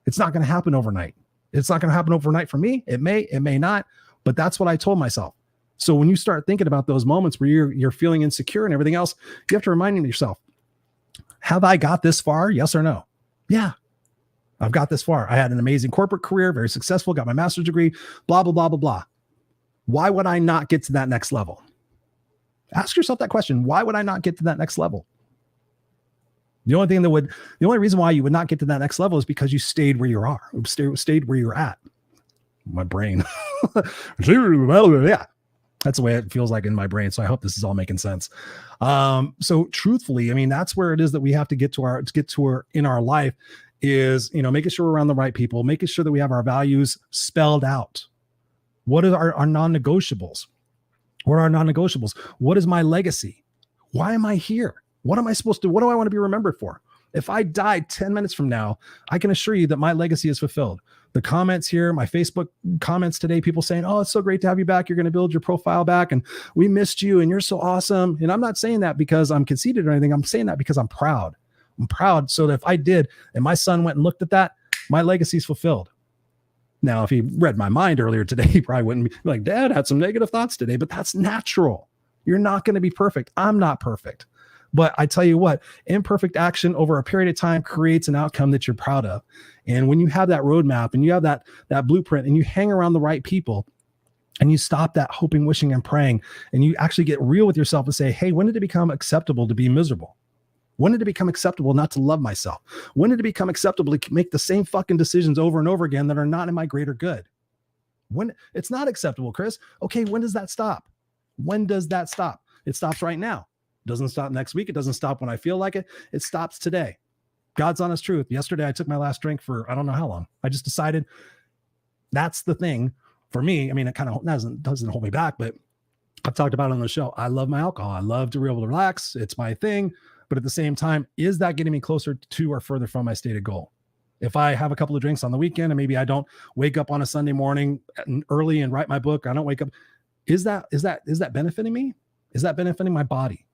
B: It's not going to happen overnight. It's not going to happen overnight for me. It may not, but that's what I told myself. So when you start thinking about those moments where you're feeling insecure and everything else, you have to remind yourself, have I got this far? Yes or no? Yeah, I've got this far. I had an amazing corporate career, very successful, got my master's degree, blah, blah, blah, blah, blah. Why would I not get to that next level? Ask yourself that question. Why would I not get to that next level? The only reason why you would not get to that next level is because you stayed where you are, stayed where you're at. My brain. Yeah. That's the way it feels like in my brain. So I hope this is all making sense. So truthfully, I mean, that's where it is that we have to get to in our life is, making sure we're around the right people, making sure that we have our values spelled out. What are our non-negotiables? What are our non-negotiables? What is my legacy? Why am I here? What am I supposed to, what do I want to be remembered for? If I died 10 minutes from now, I can assure you that my legacy is fulfilled. The comments here, my Facebook comments today, people saying, oh, it's so great to have you back. You're going to build your profile back and we missed you and you're so awesome. And I'm not saying that because I'm conceited or anything. I'm saying that because I'm proud. I'm proud so that if I did and my son went and looked at that, my legacy is fulfilled. Now, if he read my mind earlier today, he probably wouldn't be like, Dad had some negative thoughts today, but that's natural. You're not going to be perfect. I'm not perfect. But I tell you what, imperfect action over a period of time creates an outcome that you're proud of. And when you have that roadmap and you have that blueprint and you hang around the right people and you stop that hoping, wishing, and praying, and you actually get real with yourself and say, hey, when did it become acceptable to be miserable? When did it become acceptable not to love myself? When did it become acceptable to make the same fucking decisions over and over again that are not in my greater good? When it's not acceptable, Chris. Okay, when does that stop? When does that stop? It stops right now. It doesn't stop next week. It doesn't stop when I feel like it. It stops today. God's honest truth. Yesterday, I took my last drink for I don't know how long. I just decided that's the thing for me. I mean, it kind of doesn't hold me back, but I've talked about it on the show. I love my alcohol. I love to be able to relax. It's my thing. But at the same time, is that getting me closer to or further from my stated goal? If I have a couple of drinks on the weekend and maybe I don't wake up on a Sunday morning early and write my book, I don't wake up. Is that benefiting me? Is that benefiting my body?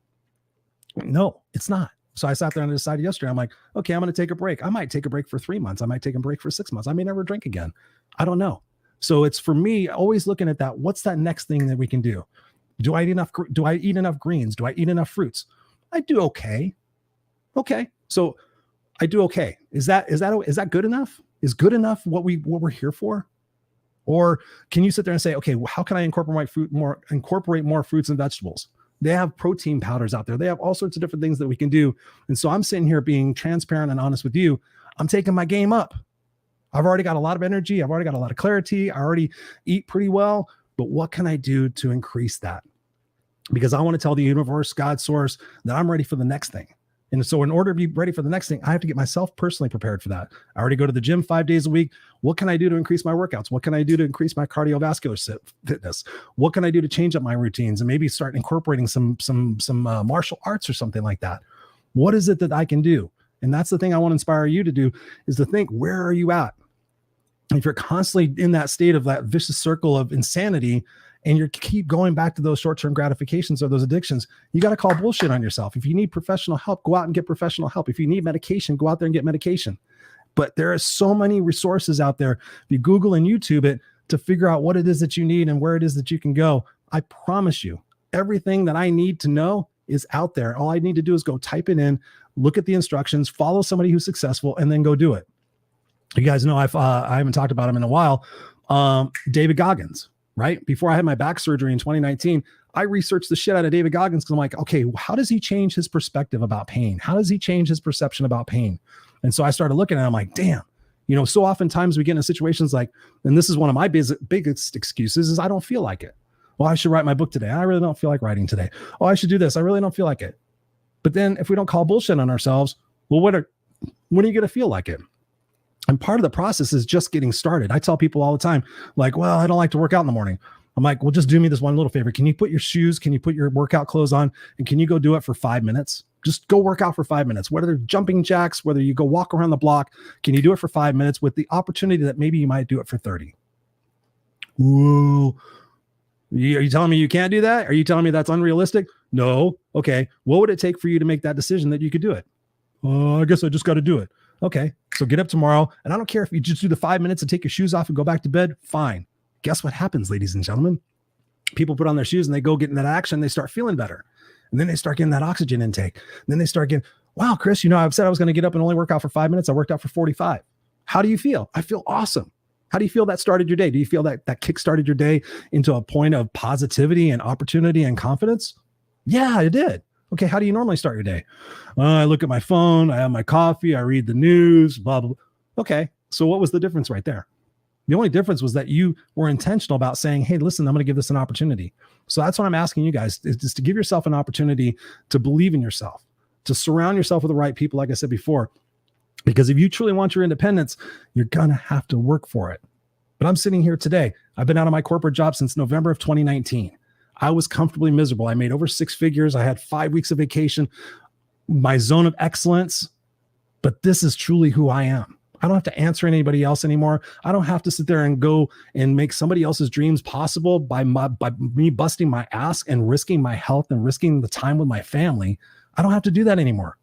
B: No, it's not. So I sat there and decided yesterday, I'm like, okay, I'm going to take a break. I might take a break for 3 months. I might take a break for 6 months. I may never drink again. I don't know. So it's for me, always looking at that. What's that next thing that we can do? Do I eat enough greens? Do I eat enough fruits? I do okay. Okay. So I do okay. Is that good enough? Is good enough what we're here for? Or can you sit there and say, okay, how can I incorporate more fruits and vegetables? They have protein powders out there. They have all sorts of different things that we can do. And so I'm sitting here being transparent and honest with you. I'm taking my game up. I've already got a lot of energy. I've already got a lot of clarity. I already eat pretty well. But what can I do to increase that? Because I want to tell the universe, God, source, that I'm ready for the next thing. And so in order to be ready for the next thing, I have to get myself personally prepared for that. I already go to the gym 5 days a week. What can I do to increase my workouts? What can I do to increase my cardiovascular fitness? What can I do to change up my routines and maybe start incorporating some martial arts or something like that? What is it that I can do? And that's the thing I want to inspire you to do, is to think, where are you at? If you're constantly in that state of that vicious circle of insanity, and you keep going back to those short-term gratifications or those addictions, you got to call bullshit on yourself. If you need professional help, go out and get professional help. If you need medication, go out there and get medication. But there are so many resources out there. If you Google and YouTube it to figure out what it is that you need and where it is that you can go, I promise you, everything that I need to know is out there. All I need to do is go type it in, look at the instructions, follow somebody who's successful, and then go do it. You guys know I haven't talked about him in a while. David Goggins. Right? Before I had my back surgery in 2019, I researched the shit out of David Goggins because I'm like, okay, how does he change his perspective about pain? How does he change his perception about pain? And so I started looking at it. I'm like, damn, so oftentimes we get into situations like, and this is one of my biggest excuses, is I don't feel like it. Well, I should write my book today. I really don't feel like writing today. Oh, I should do this. I really don't feel like it. But then if we don't call bullshit on ourselves, well, when are you going to feel like it? And part of the process is just getting started. I tell people all the time, like, well, I don't like to work out in the morning. I'm like, well, just do me this one little favor. Can you put your shoes? Can you put your workout clothes on? And can you go do it for 5 minutes? Just go work out for 5 minutes. Whether they're jumping jacks, whether you go walk around the block, can you do it for 5 minutes with the opportunity that maybe you might do it for 30? Whoa. Are you telling me you can't do that? Are you telling me that's unrealistic? No. Okay. What would it take for you to make that decision that you could do it? I guess I just got to do it. Okay. So get up tomorrow. And I don't care if you just do the 5 minutes and take your shoes off and go back to bed. Fine. Guess what happens, ladies and gentlemen? People put on their shoes and they go get in that action. They start feeling better. And then they start getting that oxygen intake. And then they start getting, wow, Chris, I've said I was going to get up and only work out for 5 minutes. I worked out for 45. How do you feel? I feel awesome. How do you feel that started your day? Do you feel that kick started your day into a point of positivity and opportunity and confidence? Yeah, it did. Okay, how do you normally start your day? I look at my phone, I have my coffee, I read the news, blah, blah, blah. Okay, so what was the difference right there? The only difference was that you were intentional about saying, hey, listen, I'm going to give this an opportunity. So that's what I'm asking you guys, is to give yourself an opportunity to believe in yourself, to surround yourself with the right people, like I said before. Because if you truly want your independence, you're going to have to work for it. But I'm sitting here today. I've been out of my corporate job since November of 2019. I was comfortably miserable. I made over 6 figures. I had 5 weeks of vacation, my zone of excellence. But this is truly who I am. I don't have to answer anybody else anymore. I don't have to sit there and go and make somebody else's dreams possible by me busting my ass and risking my health and risking the time with my family. I don't have to do that anymore.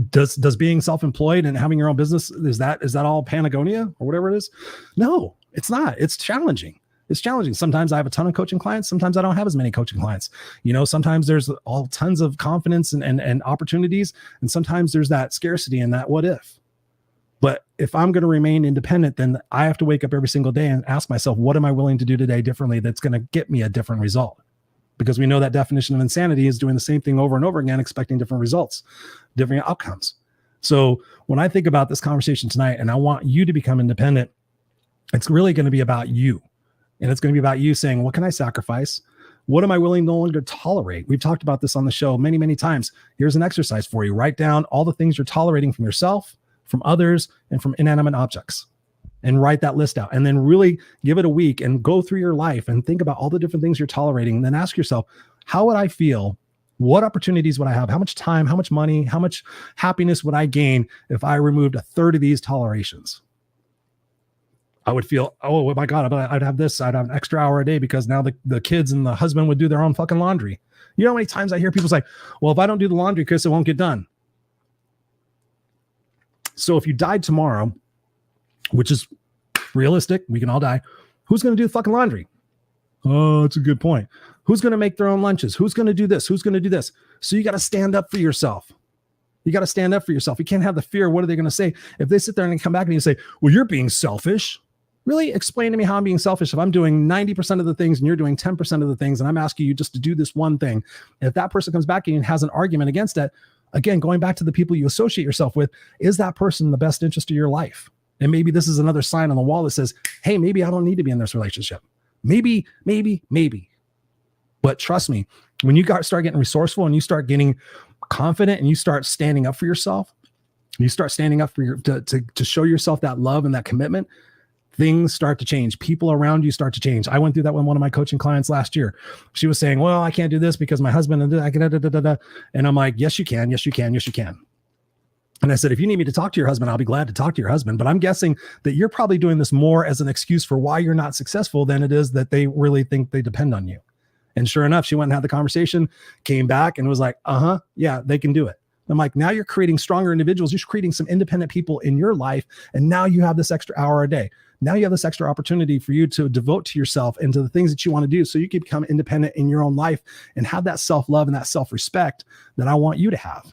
B: Does being self-employed and having your own business, is that all Patagonia or whatever it is? No, it's not. It's challenging. It's challenging. Sometimes I have a ton of coaching clients. Sometimes I don't have as many coaching clients. Sometimes there's all tons of confidence and opportunities. And sometimes there's that scarcity and that what if. But if I'm going to remain independent, then I have to wake up every single day and ask myself, what am I willing to do today differently that's going to get me a different result? Because we know that definition of insanity is doing the same thing over and over again, expecting different results, different outcomes. So when I think about this conversation tonight, and I want you to become independent, it's really going to be about you. And it's going to be about you saying, what can I sacrifice? What am I willing no longer to tolerate? We've talked about this on the show many, many times. Here's an exercise for you. Write down all the things you're tolerating from yourself, from others, and from inanimate objects. And write that list out. And then really give it a week and go through your life and think about all the different things you're tolerating. And then ask yourself, how would I feel? What opportunities would I have? How much time, how much money, how much happiness would I gain if I removed a third of these tolerations? I would feel, oh my God, I'd have this. I'd have an extra hour a day because now the kids and the husband would do their own fucking laundry. You know how many times I hear people say, well, if I don't do the laundry, Chris, it won't get done. So if you died tomorrow, which is realistic, we can all die, who's going to do the fucking laundry? Oh, that's a good point. Who's going to make their own lunches? Who's going to do this? Who's going to do this? So you got to stand up for yourself. You got to stand up for yourself. You can't have the fear. What are they going to say? If they sit there and come back and you say, well, you're being selfish. Really explain to me how I'm being selfish if I'm doing 90% of the things and you're doing 10% of the things, and I'm asking you just to do this one thing. If that person comes back and has an argument against it, again, going back to the people you associate yourself with, is that person in the best interest of your life? And maybe this is another sign on the wall that says, hey, maybe I don't need to be in this relationship. Maybe. But trust me, when you start getting resourceful and you start getting confident and you start standing up for yourself, you start standing up for to show yourself that love and that commitment, things start to change. People around you start to change. I went through that with one of my coaching clients last year. She was saying, well, I can't do this because my husband, and I'm like, yes, you can. Yes, you can. Yes, you can. And I said, if you need me to talk to your husband, I'll be glad to talk to your husband. But I'm guessing that you're probably doing this more as an excuse for why you're not successful than it is that they really think they depend on you. And sure enough, she went and had the conversation, came back and was like, yeah, they can do it. I'm like, now you're creating stronger individuals. You're creating some independent people in your life. And now you have this extra hour a day. Now you have this extra opportunity for you to devote to yourself and to the things that you want to do so you can become independent in your own life and have that self-love and that self-respect that I want you to have.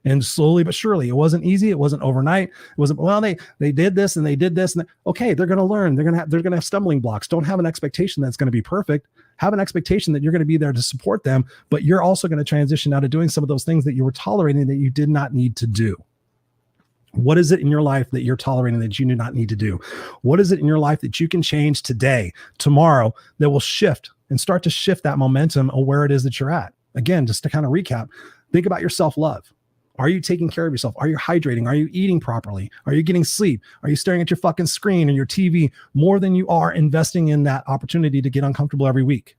B: And slowly but surely, it wasn't easy. It wasn't overnight. It wasn't, well, they did this and they did this. And okay, they're going to learn. They're going to have stumbling blocks. Don't have an expectation that's going to be perfect. Have an expectation that you're going to be there to support them, but you're also going to transition out of doing some of those things that you were tolerating that you did not need to do. What is it in your life that you're tolerating that you do not need to do? What is it in your life that you can change today, tomorrow, that will shift and start to shift that momentum of where it is that you're at? Again, just to kind of recap, think about your self-love. Are you taking care of yourself? Are you hydrating? Are you eating properly? Are you getting sleep? Are you staring at your fucking screen or your TV more than you are investing in that opportunity to get uncomfortable every week?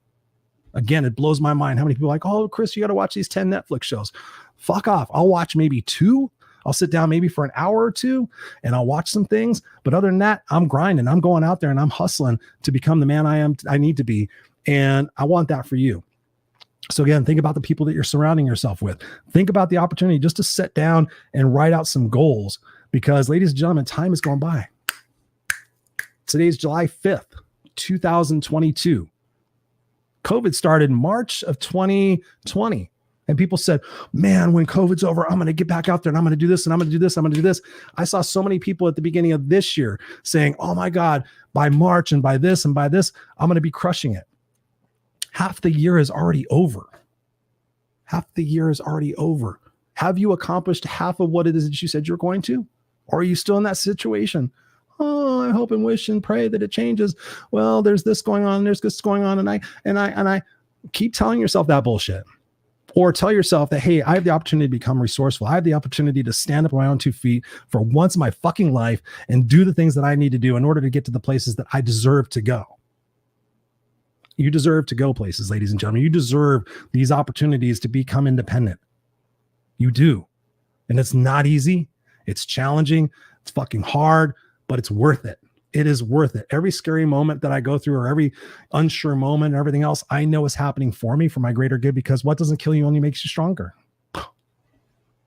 B: Again, it blows my mind how many people are like, oh, Chris, you got to watch these 10 Netflix shows. Fuck off. I'll watch maybe 2. I'll sit down maybe for an hour or 2 and I'll watch some things. But other than that, I'm grinding. I'm going out there and I'm hustling to become the man I need to be. And I want that for you. So again, think about the people that you're surrounding yourself with. Think about the opportunity just to sit down and write out some goals, because ladies and gentlemen, time is going by. Today's July 5th, 2022. COVID started March of 2020. And people said, man, when COVID's over, I'm going to get back out there and I'm going to do this and I'm going to do this. I'm going to do this. I saw so many people at the beginning of this year saying, oh my God, by March and by this, I'm going to be crushing it. Half the year is already over. Half the year is already over. Have you accomplished half of what it is that you said you're going to? Or are you still in that situation? Oh, I hope and wish and pray that it changes. Well, there's this going on, there's this going on, and I keep telling yourself that bullshit. Or tell yourself that, hey, I have the opportunity to become resourceful. I have the opportunity to stand up on my own 2 feet for once in my fucking life and do the things that I need to do in order to get to the places that I deserve to go. You deserve to go places, ladies and gentlemen. You deserve these opportunities to become independent. You do. And it's not easy. It's challenging. It's fucking hard, but it's worth it. It is worth it. Every scary moment that I go through, or every unsure moment and everything else, I know is happening for me, for my greater good, because what doesn't kill you only makes you stronger.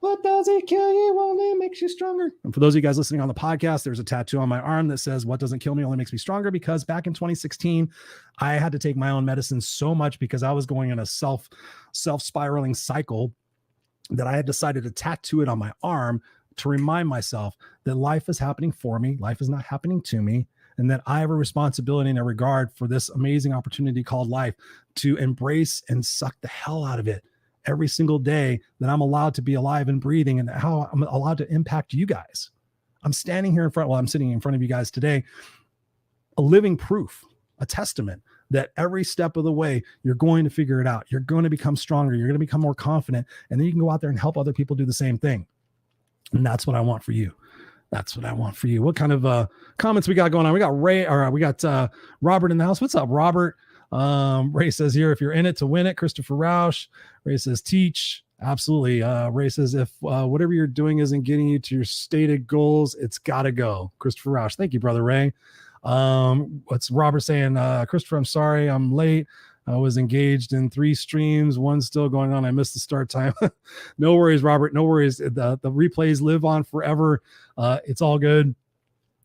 B: What doesn't kill you only makes you stronger. And for those of you guys listening on the podcast, there's a tattoo on my arm that says, what doesn't kill me only makes me stronger, because back in 2016, I had to take my own medicine so much because I was going in a self-spiraling cycle that I had decided to tattoo it on my arm to remind myself that life is happening for me. Life is not happening to me. And that I have a responsibility and a regard for this amazing opportunity called life to embrace and suck the hell out of it every single day that I'm allowed to be alive and breathing, and how I'm allowed to impact you guys. I'm standing here I'm sitting in front of you guys today, a living proof, a testament that every step of the way, you're going to figure it out. You're going to become stronger. You're going to become more confident. And then you can go out there and help other people do the same thing. And that's what I want for you. That's what I want for you. What kind of comments we got going on? We got Robert in the house. What's up, Robert? Ray says here, if you're in it to win it. Christopher Rausch. Ray says teach. Absolutely. Ray says if whatever you're doing isn't getting you to your stated goals, it's got to go. Christopher Rausch. Thank you, brother Ray. What's Robert saying? Christopher, I'm sorry I'm late. I was engaged in 3 streams. One's still going on. I missed the start time. No worries, Robert. No worries. The replays live on forever. It's all good.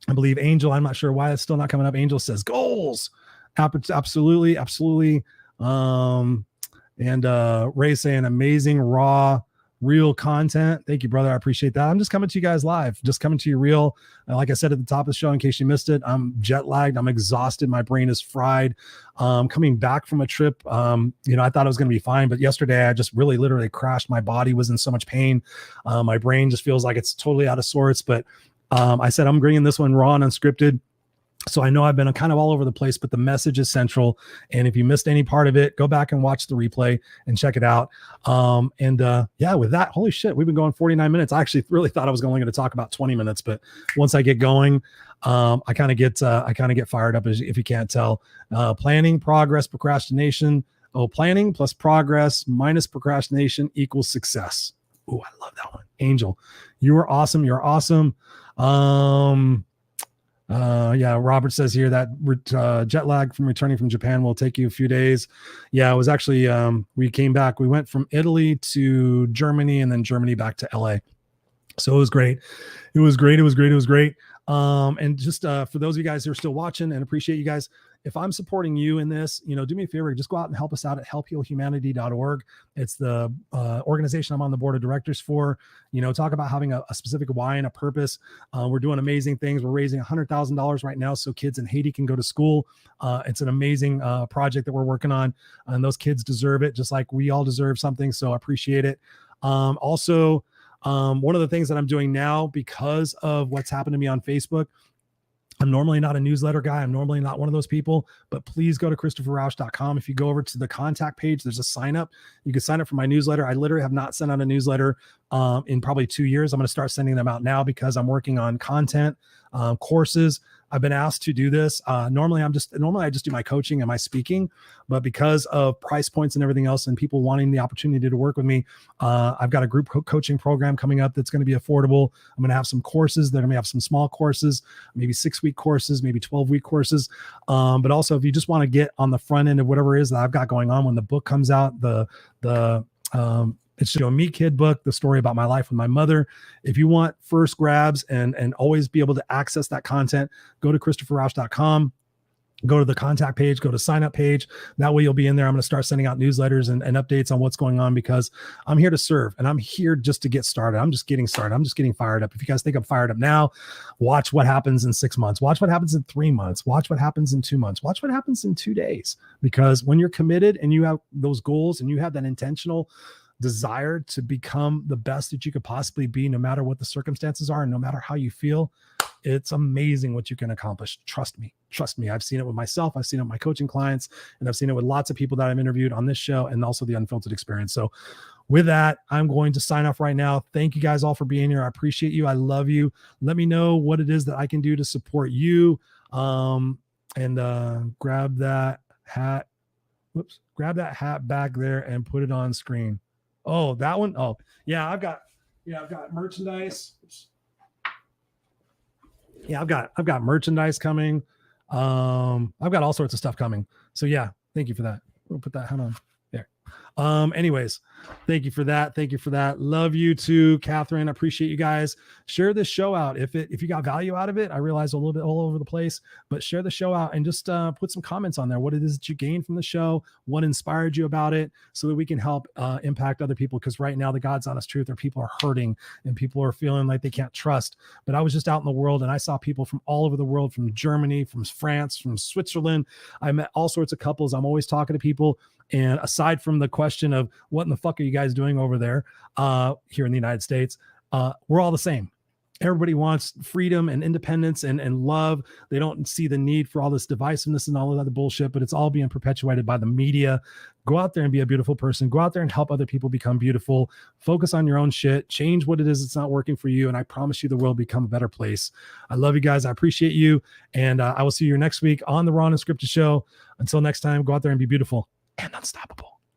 B: I believe Angel, I'm not sure why it's still not coming up. Angel says goals. Absolutely. Absolutely. And Ray saying amazing raw real content. Thank you, brother. I appreciate that. I'm just coming to you guys live, just coming to you real. Like I said at the top of the show, in case you missed it, I'm jet lagged. I'm exhausted. My brain is fried. Coming back from a trip, I thought it was going to be fine, but yesterday I just really literally crashed. My body was in so much pain. My brain just feels like it's totally out of sorts, but I said, I'm bringing this one raw and unscripted. So I know I've been kind of all over the place, but the message is central. And if you missed any part of it, go back and watch the replay and check it out. With that, holy shit, we've been going 49 minutes. I actually really thought I was only going to talk about 20 minutes, but once I get going, I kind of get fired up, if you can't tell. Planning, progress, procrastination. Planning plus progress minus procrastination equals success. Oh, I love that one. Angel, you are awesome. You're awesome. Robert says here that jet lag from returning from Japan will take you a few days. Yeah, it was actually we came back. We went from Italy to Germany and then Germany back to LA. So it was great. It was great. And just for those of you guys who are still watching, and appreciate you guys, if I'm supporting you in this, do me a favor, just go out and help us out at helphealhumanity.org. It's the organization I'm on the board of directors for. Talk about having a specific why and a purpose. We're doing amazing things. We're raising $100,000 right now so kids in Haiti can go to school. It's an amazing project that we're working on, and those kids deserve it, just like we all deserve something. So I appreciate it. Also, one of the things that I'm doing now, because of what's happened to me on Facebook, I'm normally not a newsletter guy. I'm normally not one of those people, but please go to ChristopherRausch.com. If you go over to the contact page, there's a sign up. You can sign up for my newsletter. I literally have not sent out a newsletter in probably 2 years. I'm going to start sending them out now because I'm working on content, courses. I've been asked to do this. Normally I just do my coaching and my speaking, but because of price points and everything else and people wanting the opportunity to work with me, I've got a group coaching program coming up that's going to be affordable. I'm going to have some courses. They're going to have some small courses, maybe 6-week courses, maybe 12-week courses. But also if you just want to get on the front end of whatever it is that I've got going on when the book comes out, it's a Me Kid book, the story about my life with my mother. If you want first grabs and always be able to access that content, go to ChristopherRausch.com, go to the contact page, go to sign up page. That way you'll be in there. I'm going to start sending out newsletters and updates on what's going on because I'm here to serve and I'm here just to get started. I'm just getting started. I'm just getting fired up. If you guys think I'm fired up now, watch what happens in 6 months. Watch what happens in 3 months. Watch what happens in 2 months. Watch what happens in 2 days. Because when you're committed and you have those goals and you have that intentional desire to become the best that you could possibly be, no matter what the circumstances are and no matter how you feel, it's amazing what you can accomplish. Trust me. I've seen it with myself. I've seen it with my coaching clients, and I've seen it with lots of people that I've interviewed on this show and also the Unfiltered Experience. So with that, I'm going to sign off right now. Thank you guys all for being here. I appreciate you. I love you. Let me know what it is that I can do to support you. Grab that hat. Grab that hat back there and put it on screen. Oh, that one. Oh, yeah, I've got merchandise. Yeah, I've got merchandise coming. I've got all sorts of stuff coming. So yeah, thank you for that. We'll put that hat on there. Anyways, thank you for that. Love you too, Catherine. I appreciate you guys. Share this show out. If you got value out of it, I realize a little bit all over the place, but share the show out and just put some comments on there. What it is that you gained from the show, what inspired you about it, so that we can help impact other people. Because right now, the God's honest truth are people are hurting and people are feeling like they can't trust. But I was just out in the world and I saw people from all over the world, from Germany, from France, from Switzerland. I met all sorts of couples. I'm always talking to people. And aside from the question of what in the fuck are you guys doing over there here in the United States, we're all the same. Everybody wants freedom and independence and love. They don't see the need for all this divisiveness and all of that bullshit, but it's all being perpetuated by the media. Go out there and be a beautiful person. Go out there and help other people become beautiful. Focus on your own shit. Change what it is that's not working for you. And I promise you the world will become a better place. I love you guys. I appreciate you. And I will see you next week on the Raw and Unscripted show. Until next time, go out there and be beautiful and unstoppable.